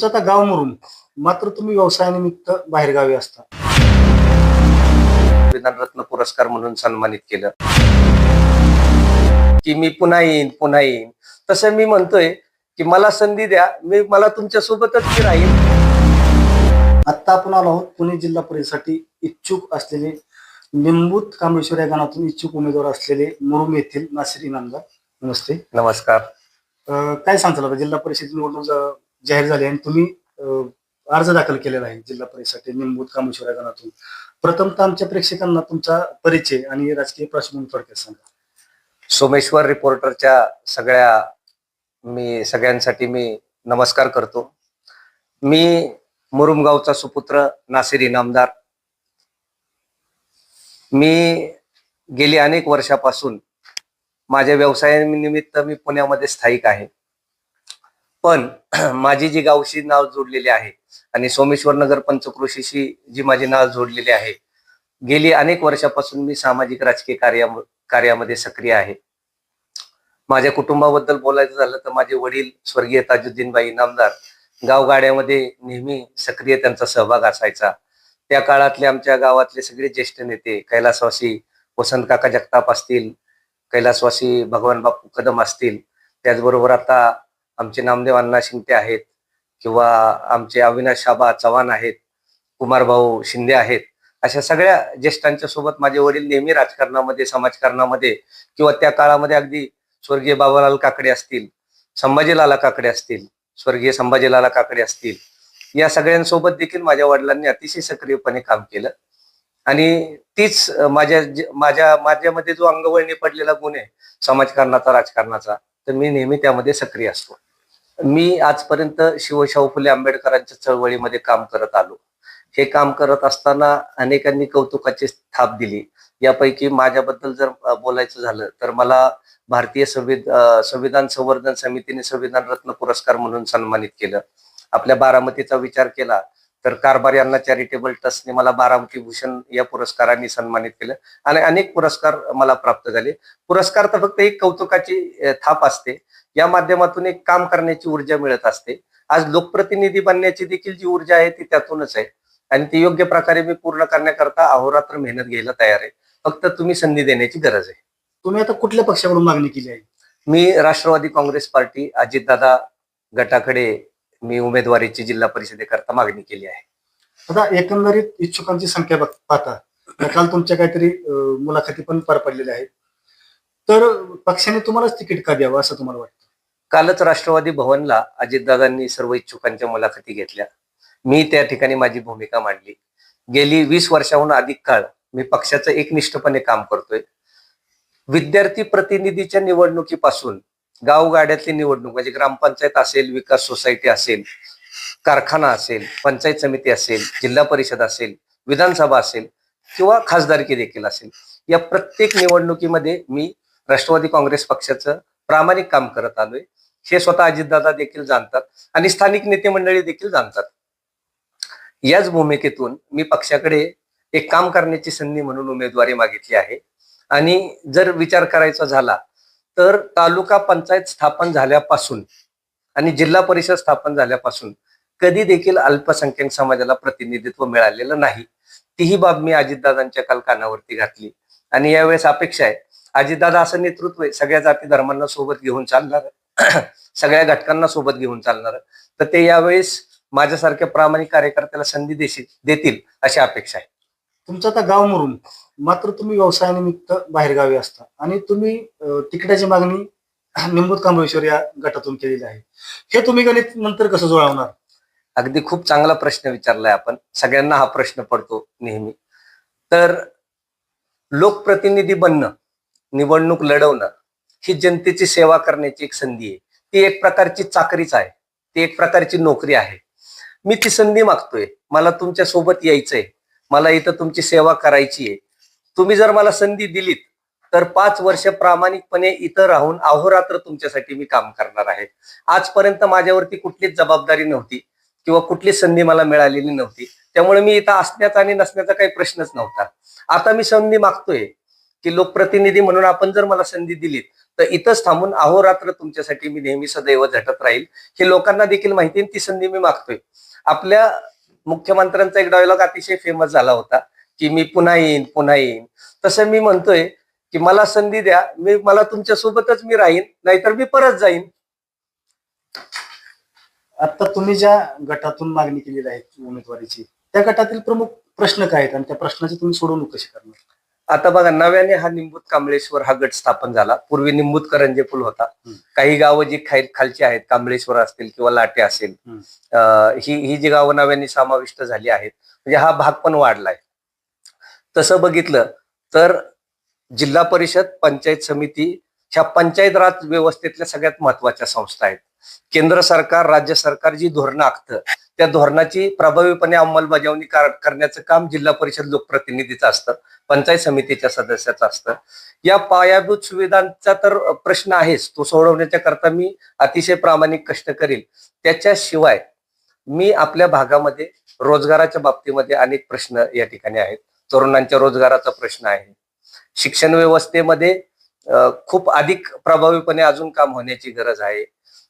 तुमचं आता गाव मुरुम, मात्र तुम्ही व्यवसायानिमित्त बाहेरगावी असता. विधानरत्न पुरस्कार म्हणून सन्मानित केलं की मी पुन्हा येईन पुन्हा येईन. तसं मी म्हणतोय की मला संधी द्या, मला तुमच्या सोबतच मी राहीन. आत्ता आपण आलो आहोत पुणे जिल्हा परिषदेसाठी इच्छुक असलेले निंबूत कांबळेश्वर या गावातून इच्छुक उमेदवार असलेले मुरुम येथील नासिर इनामदार. नमस्ते. नमस्कार. काय सांगताल आता जिल्हा परिषद निवडणूक जाहीर झाली आणि तुम्ही अर्ज दाखल केलेला आहे जिल्हा परिषदेसाठी निंबूत कांबळेश्वर या गावातून. प्रथमतः आमच्या प्रेक्षकांना तुमचा परिचय आणि राजकीय पार्श्वभूमी थोडक्यात सांगा. सोमेश्वर रिपोर्टरच्या सगळ्यांसाठी मी नमस्कार करतो. मी मुरुम गावचा सुपुत्र नासिर इनामदार. मी गेली अनेक वर्षापासून माझ्या व्यवसायानिमित्त मी पुण्यामध्ये स्थायिक आहे. पण माझी जी गावशी नाव जोडलेली आहे आणि सोमेश्वर नगर पंचक्रोशीशी जी माझी नाव जोडलेली आहे, गेली अनेक वर्षापासून मी सामाजिक राजकीय कार्यामध्ये सक्रिय आहे. माझ्या कुटुंबाबद्दल बोलायचं झालं तर माझे वडील स्वर्गीय ताजुद्दीनबाई इनामदार गावगाड्यामध्ये नेहमी सक्रिय त्यांचा सहभाग असायचा. त्या काळातले आमच्या गावातले सगळे ज्येष्ठ नेते कैलासवासी वसंत काका जगताप असतील, कैलासवासी भगवान बापू कदम असतील, त्याचबरोबर आता आमचे नामदेव अण्णा शिंदे आहेत किंवा आमचे अविनाश शाबा चव्हाण आहेत, कुमारभाऊ शिंदे आहेत, अशा सगळ्या ज्येष्ठांच्या सोबत माझे वडील नेहमी राजकारणामध्ये, समाजकारणामध्ये किंवा त्या काळामध्ये अगदी स्वर्गीय बाबालाल काकडे असतील, संभाजीलाला काकडे असतील, स्वर्गीय संभाजीलाला काकडे असतील, या सगळ्यांसोबत देखील माझ्या वडिलांनी अतिशय सक्रियपणे काम केलं. आणि तीच माझ्यामध्ये जो अंगवळणी पडलेला गुण आहे समाजकारणाचा, राजकारणाचा, तर मी नेहमी त्यामध्ये सक्रिय असतो. मी आजपर्यंत शिवशाहू फुले आंबेडकरांच्या चळवळीमध्ये काम करत आलो. हे काम करत असताना अनेकांनी कौतुकाची थाप दिली. यापैकी माझ्याबद्दल जर बोलायचं झालं तर मला भारतीय संविधान संवर्धन समितीने संविधान रत्न पुरस्कार म्हणून सन्मानित केलं. आपल्या बारामतीचा विचार केला तर कारभार यांना चॅरिटेबल ट्रस्टने मला बारामती भूषण या पुरस्काराने सन्मानित केलं आणि अनेक पुरस्कार मला प्राप्त झाले. पुरस्कार तर फक्त एक कौतुकाची थाप असते, या माध्यमातून एक काम करण्याची ऊर्जा मिळत असते. आज लोकप्रतिनिधी बनण्याची देखील जी ऊर्जा आहे ती त्यातूनच आहे आणि ती योग्य प्रकारे मी पूर्ण करण्याकरता अहोरात्र मेहनत घ्यायला तयार आहे. फक्त तुम्ही संधी देण्याची गरज आहे. तुम्ही आता कुठल्या पक्षाकडून मागणी केली आहे? मी राष्ट्रवादी काँग्रेस पार्टी अजितदादा गटाकडे मी उमेदवारीची जिल्हा परिषदेकरता मागणी केली आहे. आता एकंदरीत इच्छुकांची संख्या पाहता काल तुमच्या काहीतरी मुलाखती पण पार पडलेल्या आहेत, तर पक्षाने तुम्हालाच तिकीट का द्यावं असं तुम्हाला वाटतं? कालच राष्ट्रवादी भवनला अजितदादांनी सर्व इच्छुकांच्या मुलाखती घेतल्या. मी त्या ठिकाणी माझी भूमिका मांडली. गेली 20 वर्षाहून अधिक काळ मी पक्षाचं एकनिष्ठपणे काम करतोय. विद्यार्थी प्रतिनिधीच्या निवडणुकीपासून गावगाड्यातली निवडणूक म्हणजे ग्रामपंचायत असेल, विकास सोसायटी असेल, कारखाना असेल, पंचायत समिती असेल, जिल्हा परिषद असेल, विधानसभा असेल किंवा खासदारकी देखील असेल, या प्रत्येक निवडणुकीमध्ये मी राष्ट्रवादी काँग्रेस पक्षाचं प्रामाणिक काम करत आलोय. हे स्वतः अजितदादा देखील जाणतात आणि स्थानिक नेते मंडळी देखील जाणतात. याच भूमिकेतून मी पक्षाकडे एक काम करण्याची संधी म्हणून उमेदवारी मागितली आहे. आणि जर विचार करायचा झाला तर तालुका पंचायत स्थापन झाल्यापासून आणि जिल्हा परिषद स्थापन झाल्यापासून कधी देखील अल्पसंख्याक समाजाला प्रतिनिधित्व मिळालेलं नाही. तीही बाब मी अजितदादांच्या काल कानावरती घातली आणि यावेळेस अपेक्षा आहे अजितदादा असं नेतृत्व आहे सगळ्या जाती धर्मांना सोबत घेऊन चालणार, सगळ्या घटकांना सोबत घेऊन चालणार, तर ते यावेळेस माझ्यासारख्या प्रामाणिक कार्यकर्त्याला संधी देतील अशी अपेक्षा आहे. तुमचं आता गाव मुरुम, मात्र तुम्ही व्यवसायानिमित्त बाहेरगावी असता आणि तुम्ही तिकिटाची मागणी निंबूत कांबळेश्वर या गटातून केलेली आहे. हे तुम्ही गणित नंतर कसं जुळवणार? अगदी खूप चांगला प्रश्न विचारलाय आपण. सगळ्यांना हा प्रश्न पडतो नेहमी. तर लोकप्रतिनिधी बनणं, निवडणूक लढवणं ही जनतेची सेवा करण्याची एक संधी आहे. ती एक प्रकारची चाकरीच आहे, ती एक प्रकारची नोकरी आहे. मी ती संधी मागतोय. मला तुमच्या सोबत यायचंय, मला इथं तुमची सेवा करायची आहे. तुम्ही जर मला संधी दिलीत तर 5 वर्ष प्रामाणिकपणे इथं राहून अहोरात्र तुमच्यासाठी मी काम करणार आहे. आजपर्यंत माझ्यावरती कुठलीच जबाबदारी नव्हती किंवा कुठलीच संधी मला मिळालेली नव्हती, त्यामुळे मी इथं असण्याचा आणि नसण्याचा काही प्रश्नच नव्हता. आता मी संधी मागतोय की लोकप्रतिनिधी म्हणून आपण जर मला संधी दिली तर इथंच थांबून अहोरात्र तुमच्यासाठी मी नेहमी सदैव झटत राहील, हे लोकांना देखील माहिती आहे, ती संधी मी मागतोय. आपल्या मुख्यमंत्र्यांचा एक डायलॉग अतिशय फेमस झाला होता की मी पुन्हा येईन पुन्हा येईन. तसं मी म्हणतोय की मला संधी द्या, मला तुमच्या सोबतच मी राहीन, नाहीतर मी परत जाईन. आता तुम्ही ज्या गटातून मागणी केलेली आहे उमेदवारीची, त्या गटातील प्रमुख प्रश्न काय आहेत आणि त्या प्रश्नाची तुम्ही सोडवणूक कशी करणार? आता बघा, नव्याने हा निंबूत कांबळेश्वर हा गट स्थापन झाला. पूर्वी निंबूत करंजे पूल होता. काही गावं जी खालची आहेत, कांबळेश्वर असतील किंवा लाटे असेल, ही जी गावं नव्याने समाविष्ट झाली आहेत, म्हणजे हा भाग पण वाढलाय. तसं बघितलं तर जिल्हा परिषद, पंचायत समिती ह्या पंचायत राज व्यवस्थेतल्या सगळ्यात महत्वाच्या संस्था आहेत. केंद्र सरकार, राज्य सरकार जी धोरणं आखतं त्या धोरणाची प्रभावीपणे अंमलबजावणी करण्याचं काम जिल्हा परिषद लोकप्रतिनिधीचं असतं, पंचायत समितीच्या सदस्याचं असतं. या पायाभूत सुविधांचा तर प्रश्न आहेच, तो सोडवण्याच्या करता मी अतिशय प्रामाणिक कष्ट करील. त्याच्याशिवाय मी आपल्या भागामध्ये रोजगाराच्या बाबतीमध्ये अनेक प्रश्न या ठिकाणी आहेत. तरुणांच्या रोजगाराचा प्रश्न आहे. शिक्षण व्यवस्थेमध्ये खूप अधिक प्रभावीपणे अजून काम होण्याची गरज आहे.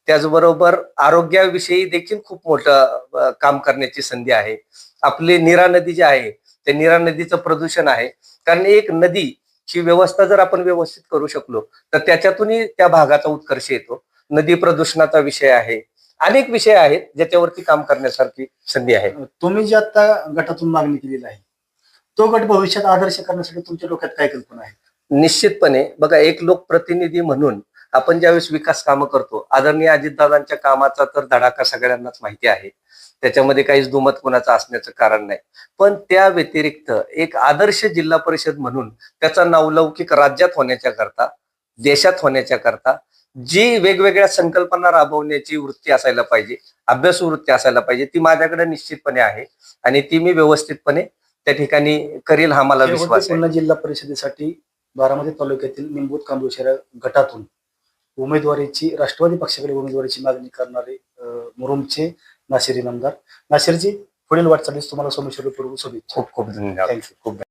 त्याचबरोबर आरोग्याविषयी देखील खूप मोठं काम करण्याची संधी आहे. आपली नीरा नदी जी आहे, त्या नीरा नदीचं प्रदूषण आहे. कारण एक नदी ही व्यवस्था जर आपण व्यवस्थित करू शकलो तर त्याच्यातूनही त्या भागाचा उत्कर्ष येतो. नदी प्रदूषणाचा विषय आहे. अनेक विषय आहेत ज्याच्यावरती काम करण्यासारखी संधी आहे. तुम्ही जे आता गटातून मागणी केलेली आहे, तो गट भविष्यात आदर्श करण्यासाठी तुमच्या डोक्यात काय कल्पना आहे? निश्चितपणे बघा, एक लोकप्रतिनिधी म्हणून आपण ज्यावेळेस विकास कामं करतो, आदरणीय अजितदादांच्या कामाचा तर धडाका सगळ्यांनाच माहिती आहे, त्याच्यामध्ये काहीच दुमत कोणाचं असण्याचं कारण नाही. पण त्या व्यतिरिक्त एक आदर्श जिल्हा परिषद म्हणून त्याचा नावलौकिक राज्यात होण्याच्या करता, देशात होण्याच्या करता जी वेगवेगळ्या संकल्पना राबवण्याची वृत्ती असायला पाहिजे, अभ्यासू वृत्ती असायला पाहिजे, ती माझ्याकडे निश्चितपणे आहे आणि ती मी व्यवस्थितपणे त्या ठिकाणी करील, हा मला विश्वास आहे. पुन्हा जिल्हा परिषदेसाठी बारामती तालुक्यातील निंबूत कांबळेश्वर गटातून उमेदवारीची, राष्ट्रवादी पक्षाकडे उमेदवारीची मागणी करणारे मुरुमचे नासिर इनामदार. नासिरजी, पुढील वाटचालीस तुम्हाला सोमेश्वर पूर्व शुभेच्छा. खूप खूप धन्यवाद. थँक्यू. खूप